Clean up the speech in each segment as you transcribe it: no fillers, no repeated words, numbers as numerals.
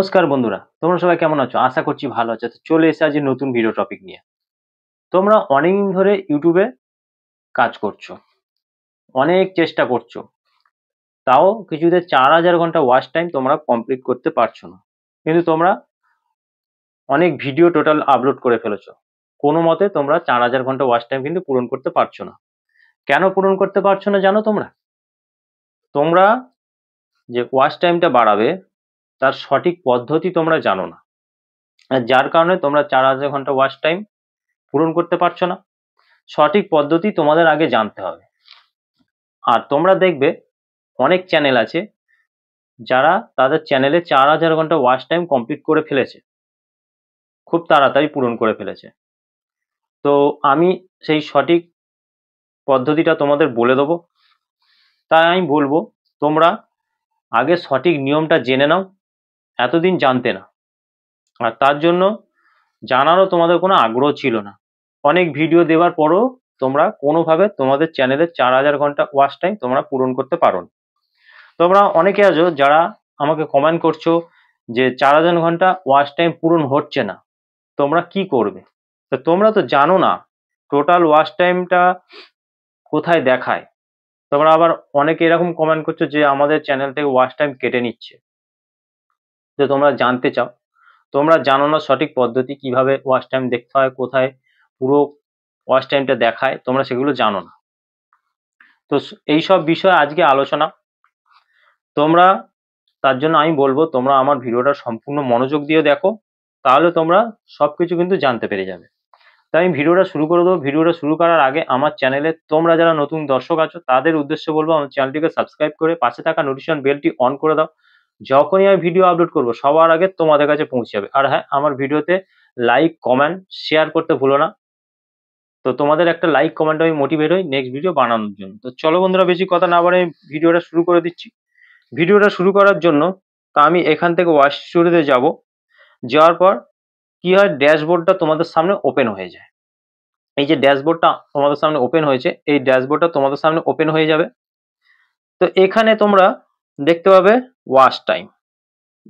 নমস্কার বন্ধুরা, তোমরা সবাই কেমন আছো? আশা করছি ভালো আছো। তো চলে এসেছি আজ নতুন ভিডিও টপিক নিয়ে। তোমরা অনেকদিন ধরে ইউটিউবে কাজ করছো, অনেক চেষ্টা করছো, তাও কিছুতে 4000 ঘন্টা ওয়াচ টাইম তোমরা কমপ্লিট করতে পারছো না। কিন্তু তোমরা অনেক ভিডিও টোটাল আপলোড করে ফেলেছো, কোনো মতে তোমরা 4000 ঘন্টা ওয়াচ টাইম কিন্তু পূরণ করতে পারছো না। কেন পূরণ করতে পারছো না জানো তোমরা? তোমরা যে ওয়াচ টাইমটা বাড়াবে তার সঠিক পদ্ধতি তোমরা জানো না, আর যার কারণে তোমরা 4000 ঘন্টা ওয়াচ টাইম পূরণ করতে পারছো না। সঠিক পদ্ধতি তোমাদের আগে জানতে হবে। আর তোমরা দেখবে অনেক চ্যানেল আছে যারা তাদের চ্যানেলে 4000 ঘন্টা ওয়াচ টাইম কমপ্লিট করে ফেলেছে, খুব তাড়াতাড়ি পূরণ করে ফেলেছে। তো আমি সেই সঠিক পদ্ধতিটা তোমাদের বলে দেবো। তাই আমি বলবো তোমরা আগে সঠিক নিয়মটা জেনে নাও, এতদিন জানতে না। আর তার জন্য জানারও তোমাদের কোনো আগ্রহ ছিল না। অনেক ভিডিও দেওয়ার পরও তোমরা কোনোভাবে তোমাদের চ্যানেলের 4000 ঘন্টা ওয়াচ টাইম তোমরা পূরণ করতে পারো না। তোমরা অনেকে আছো যারা আমাকে কমেন্ট করছো যে 4000 ঘন্টা ওয়াচ টাইম পূরণ হচ্ছে না, তোমরা কি করবে? তো তোমরা তো জানো না টোটাল ওয়াচ টাইমটা কোথায় দেখায়। তোমরা আবার অনেকে এরকম কমেন্ট করছো যে আমাদের চ্যানেল থেকে ওয়াচ টাইম কেটে নিচ্ছে। যে তোমরা জানতে চাও, তোমরা জানো না সঠিক পদ্ধতি কিভাবে ওয়াচ টাইম দেখতে হয়, কোথায় পুরো ওয়াচ টাইমটা দেখায়, তোমরা সেগুলো জানো না। তো এইসব বিষয়ে আজকে আলোচনা। তোমরা তার জন্য আমি বলবো তোমরা আমার ভিডিওটা সম্পূর্ণ মনোযোগ দিয়ে দেখো, তাহলে তোমরা সবকিছু কিন্তু জানতে পেরে যাবে। তাই আমি ভিডিওটা শুরু করে দেবো। ভিডিওটা শুরু করার আগে আমার চ্যানেলে তোমরা যারা নতুন দর্শক আছো তাদের উদ্দেশ্যে বলবো আমার চ্যানেলটিকে সাবস্ক্রাইব করে পাশে থাকা নোটিফিকেশন বেলটি অন করে দাও। যখনই আমি ভিডিও আপলোড করবো সবার আগে তোমাদের কাছে পৌঁছে যাবে। আর হ্যাঁ, আমার ভিডিওতে লাইক কমেন্ট শেয়ার করতে ভুলো না। তো তোমাদের একটা লাইক কমেন্ট আমি মোটিভেট হই নেক্সট ভিডিও বানানোর জন্য। তো চলো বন্ধুরা, বেশি কথা না বলে আমি ভিডিওটা শুরু করে দিচ্ছি। ভিডিওটা শুরু করার জন্য তা আমি এখান থেকে ওয়াচ স্টোরিতে যাব। যাওয়ার পর কি হয়, ড্যাশবোর্ডটা তোমাদের সামনে ওপেন হয়ে যায়। এই যে ড্যাশবোর্ডটা তোমাদের সামনে ওপেন হয়েছে, এই ড্যাশবোর্ডটা তোমাদের সামনে ওপেন হয়ে যাবে। তো এখানে তোমরা দেখতে পাবে ওয়াচ টাইম।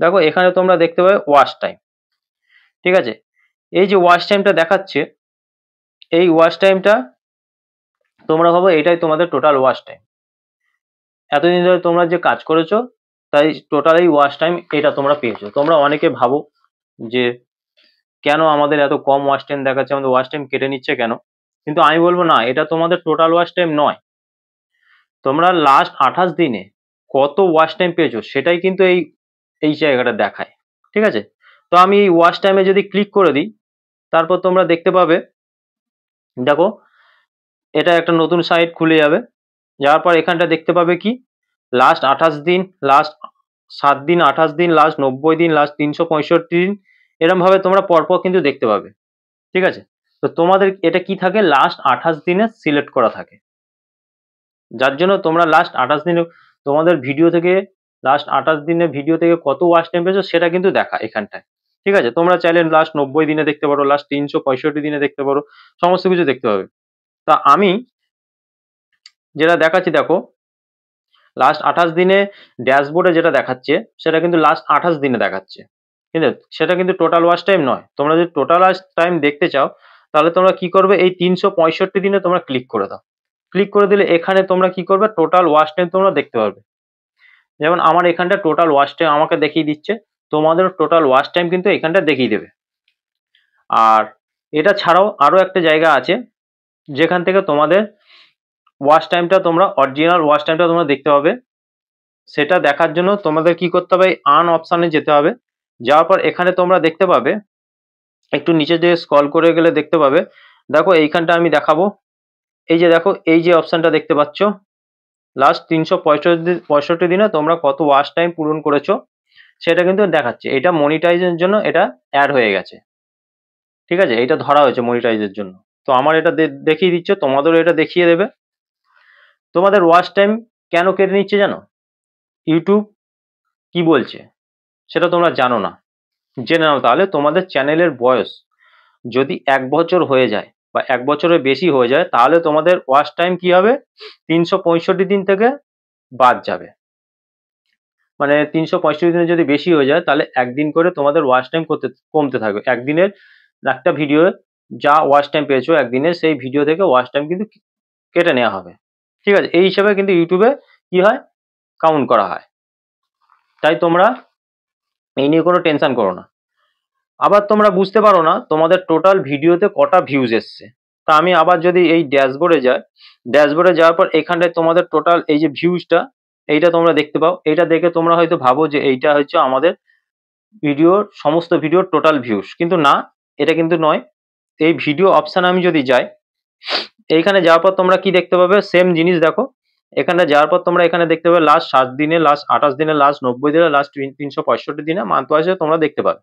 দেখো এখানে তোমরা দেখতে পাবে ওয়াচ টাইম, ঠিক আছে? এই যে ওয়াচ টাইমটা দেখাচ্ছে, এই ওয়াচ টাইমটা তোমরা ভাবো এটাই তোমাদের টোটাল ওয়াচ টাইম। এতদিন ধরে তোমরা যে কাজ করেছো তাই টোটাল এই ওয়াচ টাইম এটা তোমরা পেয়েছো। তোমরা অনেকে ভাবো যে কেন আমাদের এত কম ওয়াচ টাইম দেখাচ্ছে, আমাদের ওয়াচ টাইম কেটে নিচ্ছে কেন? কিন্তু আমি বলবো না, এটা তোমাদের টোটাল ওয়াচ টাইম নয়। তোমরা লাস্ট 28 দিনে কত ওয়াচ টাইম পেয়েছো সেটাই কিন্তু এই এই জায়গাটা দেখায়, ঠিক আছে? তো আমি এই ওয়াচ টাইমে যদি ক্লিক করে দিই, তারপর তোমরা দেখতে পাবে, দেখো এটা একটা নতুন সাইট খুলে যাবে। যাওয়ার পর এখানটা দেখতে পাবে কি লাস্ট 28 দিন, লাস্ট 7 দিন, 28 দিন, লাস্ট 90 দিন, লাস্ট 365 দিন, এরকম ভাবে তোমরা পরপর কিন্তু দেখতে পাবে, ঠিক আছে? তো তোমাদের এটা কি থাকে, লাস্ট 28 দিনে সিলেক্ট করা থাকে, যার জন্য তোমরা লাস্ট 28 দিনে তোমাদের ভিডিও থেকে লাস্ট 28 দিনের ভিডিও থেকে কত ওয়াচ টাইম পেয়েছো সেটা কিন্তু দেখা এখানটায়, ঠিক আছে? তোমরা চাইলে লাস্ট 90 দিনে দেখতে পারো, লাস্ট 365 দিনে দেখতে পারো, সমস্ত কিছু দেখতে পাবে। তা আমি যেটা দেখাচ্ছি, দেখো লাস্ট 28 দিনে ড্যাশবোর্ডে যেটা দেখাচ্ছে সেটা কিন্তু লাস্ট 28 দিনে দেখাচ্ছে, কিন্তু সেটা কিন্তু টোটাল ওয়াচ টাইম নয়। তোমরা যদি টোটাল ওয়াচ টাইম দেখতে চাও তাহলে তোমরা কি করবে, এই 365 দিনে তোমরা ক্লিক করে দাও। ক্লিক করে দিলে এখানে তোমরা কি করবে, টোটাল ওয়াচ টাইম তোমরা দেখতে পারবে। যেমন আমার এখানটা টোটাল ওয়াচ টাইম আমাকে দেখিয়ে দিচ্ছে, তোমাদের টোটাল ওয়াচ টাইম কিন্তু এখানটা দেখিয়ে দেবে। আর এটা ছাড়াও আরো একটা জায়গা আছে যেখান থেকে তোমাদের ওয়াচ টাইমটা তোমরা অরিজিনাল ওয়াচ টাইমটা তোমরা দেখতে পাবে। সেটা দেখার জন্য তোমাদের কি করতে হবে, আন অপশানে যেতে হবে। যাওয়ার পর এখানে তোমরা দেখতে পাবে, একটু নিচে দিয়ে স্ক্রল করে গেলে দেখতে পাবে, দেখো এইখানটা আমি দেখাবো। এই যে দেখো এই যে অপশানটা দেখতে পাচ্ছ, লাস্ট 365 দিনে তোমরা কত ওয়াচ টাইম পূরণ করেছো সেটা কিন্তু দেখাচ্ছে। এটা মনিটাইজের জন্য এটা অ্যাড হয়ে গেছে, ঠিক আছে? এটা ধরা হয়েছে মনিটাইজের জন্য। তো আমার এটা দেখিয়ে দিচ্ছে, তোমাদেরও এটা দেখিয়ে দেবে। তোমাদের ওয়াচ টাইম কেন কেটে নিচ্ছে জানো? ইউটিউব কি বলছে সেটা তোমরা জানো না, জেনে নাও। তাহলে তোমাদের চ্যানেলের বয়স যদি 1 বছর হয়ে যায় বা 1 বছরের বেশি হয়ে যায় তাহলে তোমাদের ওয়াচ টাইম কি হবে, 365 দিন থেকে বাদ যাবে। মানে 365 দিনে যদি বেশি হয়ে যায় তাহলে একদিন করে তোমাদের ওয়াচ টাইম কমতে থাকবে। একদিনের একটা ভিডিও যা ওয়াচ টাইম পেয়েছো একদিনে, সেই ভিডিও থেকে ওয়াচ টাইম কিন্তু কেটে নেওয়া হবে। ঠিক আছে, এই হিসাবে কিন্তু ইউটিউবে কি হয়, কাউন্ট করা হয়। তাই তোমরা এই নিয়ে কোনো টেনশন করো না। আবার তোমরা বুঝতে পারো না তোমাদের টোটাল ভিডিওতে কটা ভিউজ এসছে। তা আমি আবার যদি এই ড্যাশবোর্ডে যাই, ড্যাশবোর্ডে যাওয়ার পর এখানটায় তোমাদের টোটাল এই যে ভিউজটা, এইটা তোমরা দেখতে পাও। এইটা দেখে তোমরা হয়তো ভাবো যে এইটা হচ্ছে আমাদের ভিডিওর সমস্ত ভিডিওর টোটাল ভিউজ, কিন্তু না, এটা কিন্তু নয়। এই ভিডিও অপশানে আমি যদি যাই, এইখানে যাওয়ার পর তোমরা কি দেখতে পাবে, সেম জিনিস দেখো। এখানে যাওয়ার পর তোমরা এখানে দেখতে পাবে লাস্ট 7 দিনে, লাস্ট 28 দিনে, লাস্ট 90 দিনে, লাস্ট 365 দিনে, মান্থ ওয়াইজে তোমরা দেখতে পাবে।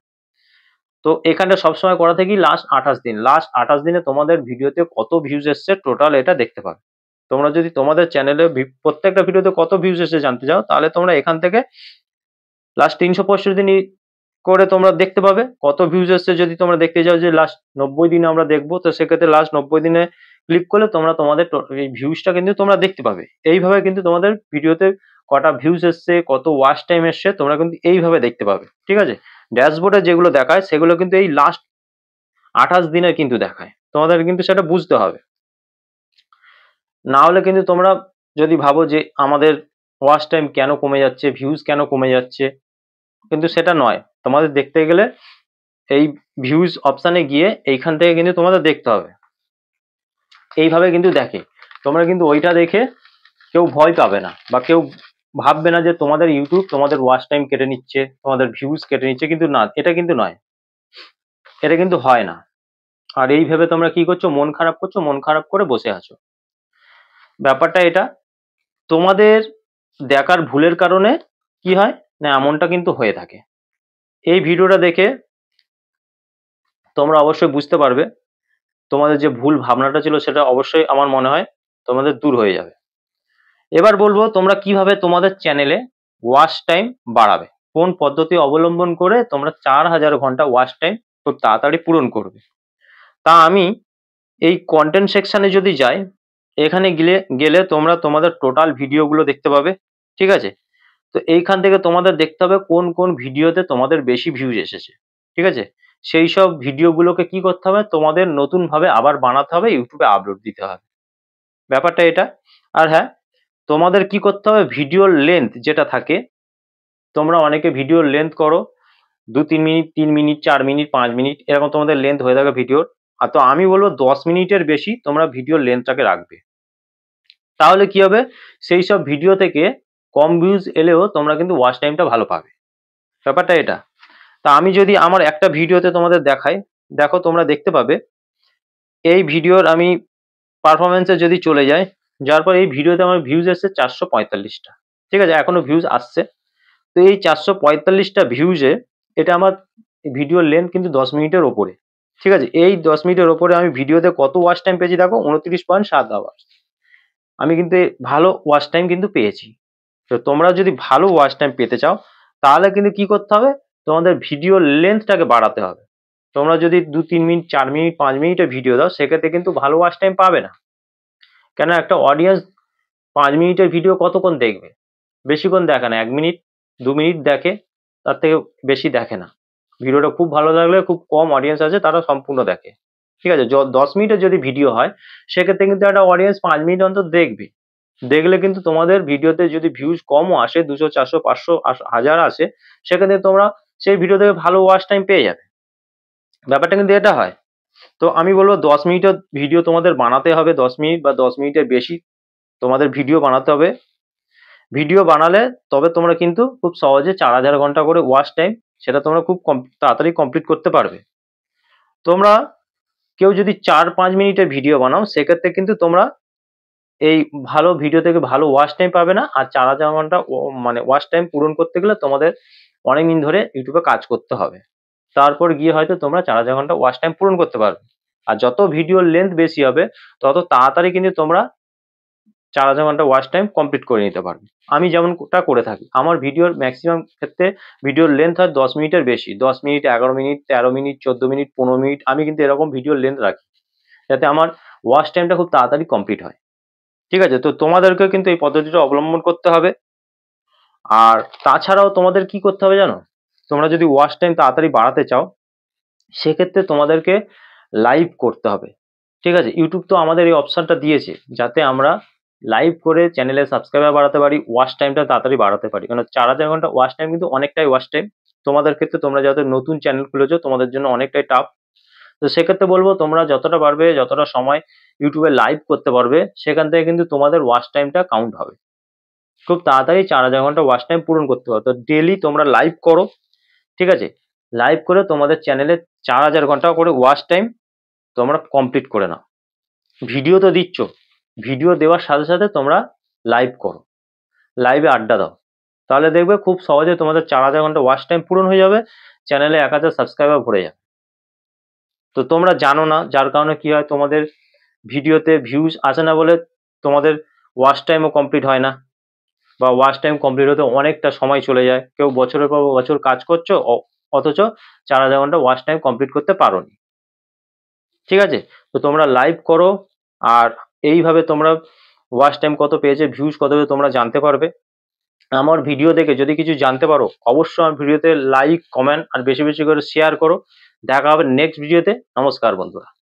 তো এখানটা সবসময় করা থাকি লাস্ট 28 দিন, লাস্ট 28 দিনে তোমাদের ভিডিওতে কত ভিউজ এসছে টোটাল এটা দেখতে পাবে। তোমরা যদি তোমাদের চ্যানেলে প্রত্যেকটা ভিডিওতে কত ভিউজ এসেছে জানতে চাও, তাহলে তোমরা এখান থেকে লাস্ট 365 দিন করে তোমরা দেখতে পাবে কত ভিউজ এসছে। যদি তোমরা দেখতে চাও যে লাস্ট 90 দিনে আমরা দেখবো, তো সেক্ষেত্রে লাস্ট 90 দিনে ক্লিক করলে তোমরা তোমাদের এই ভিউজটা কিন্তু তোমরা দেখতে পাবে। এইভাবে কিন্তু তোমাদের ভিডিওতে কটা ভিউজ এসছে, কত ওয়াচ টাইম এসছে, তোমরা কিন্তু এইভাবে দেখতে পাবে। ঠিক আছে, ড্যাশবোর্ডে যেগুলো দেখায় সেগুলো কিন্তু এই লাস্ট 28 দিনের কিন্তু দেখায়, তোমাদের কিন্তু সেটা বুঝতে হবে। না হলে কিন্তু তোমরা যদি ভাবো যে আমাদের ওয়াচ টাইম কেন কমে যাচ্ছে, ভিউজ কেন কমে যাচ্ছে, কিন্তু সেটা নয়। তোমাদের দেখতে গেলে এই ভিউজ অপশানে গিয়ে এইখান থেকে কিন্তু তোমাদের দেখতে হবে। এইভাবে কিন্তু দেখে, তোমরা কিন্তু ওইটা দেখে কেউ ভয় পাবে না, বা কেউ ভাববে না যে তোমাদের ইউটিউব তোমাদের ওয়াচ টাইম কেটে নিচ্ছে, তোমাদের ভিউজ কেটে নিচ্ছে, কিন্তু না, এটা কিন্তু নয়, এটা কিন্তু হয় না। আর এই ভেবে তোমরা কি করছো, মন খারাপ করছো, মন খারাপ করে বসে আছো। ব্যাপারটা এটা, তোমাদের দেখার ভুলের কারণে কি হয় না, এমনটা কিন্তু হয়ে থাকে। এই ভিডিওটা দেখে তোমরা অবশ্যই বুঝতে পারবে, তোমাদের যে ভুল ভাবনাটা ছিল সেটা অবশ্যই আমার মনে হয় তোমাদের দূর হয়ে যাবে। এবার বলবো তোমরা কিভাবে তোমাদের চ্যানেলে ওয়াচ টাইম বাড়াবে, কোন পদ্ধতি অবলম্বন করে তোমরা 4000 ঘন্টা ওয়াচ টাইম খুব তাড়াতাড়ি পূরণ করবে। তা আমি এই কন্টেন্ট সেকশনে যদি যাই, এখানে গেলে গেলে তোমরা তোমাদের টোটাল ভিডিওগুলো দেখতে পাবে। ঠিক আছে, তো এইখান থেকে তোমাদের দেখতে হবে কোন কোন ভিডিওতে তোমাদের বেশি ভিউজ এসেছে। ঠিক আছে, সেই সব ভিডিওগুলোকে কি করতে হবে, তোমাদের নতুন ভাবে আবার বানাতে হবে, ইউটিউবে আপলোড দিতে হবে। ব্যাপারটা এটা। আর হ্যাঁ, তোমাদের কি করতে হবে, ভিডিওর লেন্থ যেটা থাকে, তোমরা অনেকে ভিডিওর লেন্থ করো 2-3 মিনিট, 3 মিনিট, 4 মিনিট, 5 মিনিট, এরকম তোমাদের লেন্থ হয়ে থাকে ভিডিওর। আর তো আমি বলবো 10 মিনিটের বেশি তোমরা ভিডিওর লেন্থটাকে রাখবে। তাহলে কি হবে, সেই সব ভিডিও থেকে কম ভিউজ এলেও তোমরা কিন্তু ওয়াচ টাইমটা ভালো পাবে। ব্যাপারটা এটা। তা আমি যদি আমার একটা ভিডিওতে তোমাদের দেখাই, দেখো তোমরা দেখতে পাবে এই ভিডিওর আমি পারফরমেন্সে যদি চলে যাই, যার পর এই ভিডিওতে আমার ভিউজ এসছে 445টা। ঠিক আছে, এখনো ভিউজ আসছে। তো এই 445টা ভিউজে এটা আমার ভিডিওর লেন্থ কিন্তু 10 মিনিটের ওপরে। ঠিক আছে, এই 10 মিনিটের ওপরে আমি ভিডিওতে কত ওয়াচ টাইম পেয়েছি দেখো, 29.7 আওয়ার। আমি কিন্তু ভালো ওয়াচ টাইম কিন্তু পেয়েছি। তো তোমরা যদি ভালো ওয়াচ টাইম পেতে চাও, তাহলে কিন্তু কি করতে হবে, তোমাদের ভিডিওর লেন্থটাকে বাড়াতে হবে। তোমরা যদি 2-3 মিনিট, 4 মিনিট, 5 মিনিটের ভিডিও দাও, সেক্ষেত্রে কিন্তু ভালো ওয়াচ টাইম পাবে না। কেন, একটা অডিয়েন্স 5 মিনিটের ভিডিও কতক্ষণ দেখবে, বেশিক্ষণ দেখে না, 1 মিনিট 2 মিনিট দেখে, তার থেকে বেশি দেখে না। ভিডিওটা খুব ভালো লাগলে খুব কম অডিয়েন্স আছে তারা সম্পূর্ণ দেখে। ঠিক আছে, 10 মিনিটের যদি ভিডিও হয়, সেক্ষেত্রে কিন্তু একটা অডিয়েন্স 5 মিনিট অন্তর দেখবে। দেখলে কিন্তু তোমাদের ভিডিওতে যদি ভিউজ কমও আসে, 200, 400, 500, 1000 আসে, সেক্ষেত্রে তোমরা সেই ভিডিও থেকে ভালো ওয়াচ টাইম পেয়ে যাবে। ব্যাপারটা কিন্তু এটা হয়। তো আমি বলবো 10 মিনিটের ভিডিও তোমাদের বানাতে হবে, 10 মিনিট বা 10 মিনিটের বেশি তোমাদের ভিডিও বানাতে হবে। ভিডিও বানালে তবে তোমরা কিন্তু খুব সহজে 4000 ঘন্টা করে ওয়াচ টাইম, সেটা তোমরা খুব তাড়াতাড়ি কমপ্লিট করতে পারবে। তোমরা কেউ যদি 4-5 মিনিটের ভিডিও বানাও, সেক্ষেত্রে কিন্তু তোমরা এই ভালো ভিডিও থেকে ভালো ওয়াচ টাইম পাবে না। আর 4000 ঘন্টা মানে ওয়াচ টাইম পূরণ করতে গেলে তোমাদের অনেকদিন ধরে ইউটিউবে কাজ করতে হবে। তারপর গিয়ে হয়তো তোমরা 4000 ঘন্টা ওয়াচ টাইম পূরণ করতে পারবে। আর যত ভিডিওর লেন্থ বেশি হবে, তত তাড়াতাড়ি কিন্তু তোমরা 4000 ঘন্টা ওয়াচ টাইম কমপ্লিট করে নিতে পারবে। আমি যেমনটা করে থাকি, আমার ভিডিওর ম্যাক্সিমাম ক্ষেত্রে ভিডিওর লেন্থ হয় 10 মিনিটের বেশি, 10 minute, 11 minute, 13 minute, 14 minute, 15 minute, আমি কিন্তু এরকম ভিডিওর লেন্থ রাখি, যাতে আমার ওয়াচ টাইমটা খুব তাড়াতাড়ি কমপ্লিট হয়। ঠিক আছে, তো তোমাদেরকে কিন্তু এই পদ্ধতিটা অবলম্বন করতে হবে। আর তাছাড়াও তোমাদের কি করতে হবে জানো, তোমরা যদি ওয়াচ টাইম তাড়াতাড়ি বাড়াতে চাও সেক্ষেত্রে তোমাদেরকে লাইভ করতে হবে। ঠিক আছে, ইউটিউব তো আমাদের এই অপশনটা দিয়েছে যাতে আমরা লাইভ করে চ্যানেলে সাবস্ক্রাইবার বাড়াতে পারি, ওয়াচ টাইমটা তাড়াতাড়ি বাড়াতে পারি। কারণ 4,000 ঘন্টা ওয়াচ টাইম কিন্তু অনেকটাই ওয়াচ টাইম। তোমাদের ক্ষেত্রে তোমরা যাদের নতুন চ্যানেল খুলেছো তোমাদের জন্য অনেকটাই টাফ। তো সেক্ষেত্রে বলবো তোমরা যতটা পারবে যতটা সময় ইউটিউবে লাইভ করতে পারবে সেখান থেকে কিন্তু তোমাদের ওয়াচ টাইমটা কাউন্ট হবে। খুব তাড়াতাড়ি 4,000 ঘন্টা ওয়াচ টাইম পূরণ করতে পারো। তো ডেলি তোমরা লাইভ করো, ঠিক আছে, লাইভ করে তোমাদের চ্যানেলে 4,000 ঘন্টা করে ওয়াচ টাইম তোমরা কমপ্লিট করে নাও। ভিডিও তো দিচ্ছ, ভিডিও দেওয়ার সাথে সাথে তোমরা লাইভ করো, লাইভে আড্ডা দাও, তাহলে দেখবে খুব সহজে তোমাদের 4,000 ঘন্টা ওয়াচ টাইম পূরণ হয়ে যাবে, চ্যানেলে 1,000 সাবস্ক্রাইবার ভরে যাবে। তো তোমরা জানো না, যার কারণে কি হয় তোমাদের ভিডিওতে ভিউজ আসে না বলে তোমাদের ওয়াচ টাইমও কমপ্লিট হয় না, বা ওয়াচ টাইম কমপ্লিট হতে অনেকটা সময় চলে যায়। কেউ বছরের পর বছর কাজ করছো অথচ 4,000 ঘন্টা ওয়াচ টাইম কমপ্লিট করতে পারোনি। ঠিক আছে, তো তোমরা লাইভ করো, আর এইভাবে তোমরা ওয়াচ টাইম কত পেয়েছে, ভিউজ কত পেয়েছে তোমরা জানতে পারবে। আমার ভিডিও দেখে যদি কিছু জানতে পারো অবশ্যই আমার ভিডিওতে লাইক কমেন্ট আর বেশি বেশি করে শেয়ার করো। দেখা হবে নেক্সট ভিডিওতে। নমস্কার বন্ধুরা।